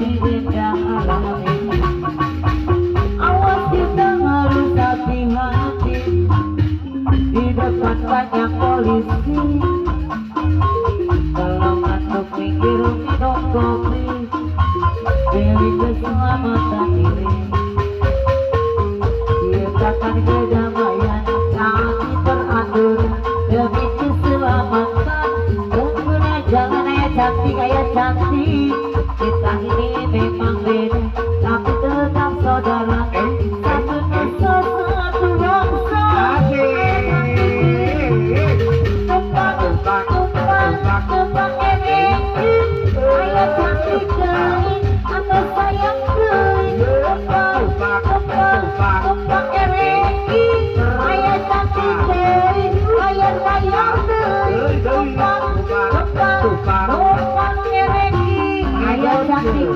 tidak alami. Awas kita harus hati-hati di dekat banyak polisi. Kalau ngantuk pinggir minum kopi, pilih keselamatan.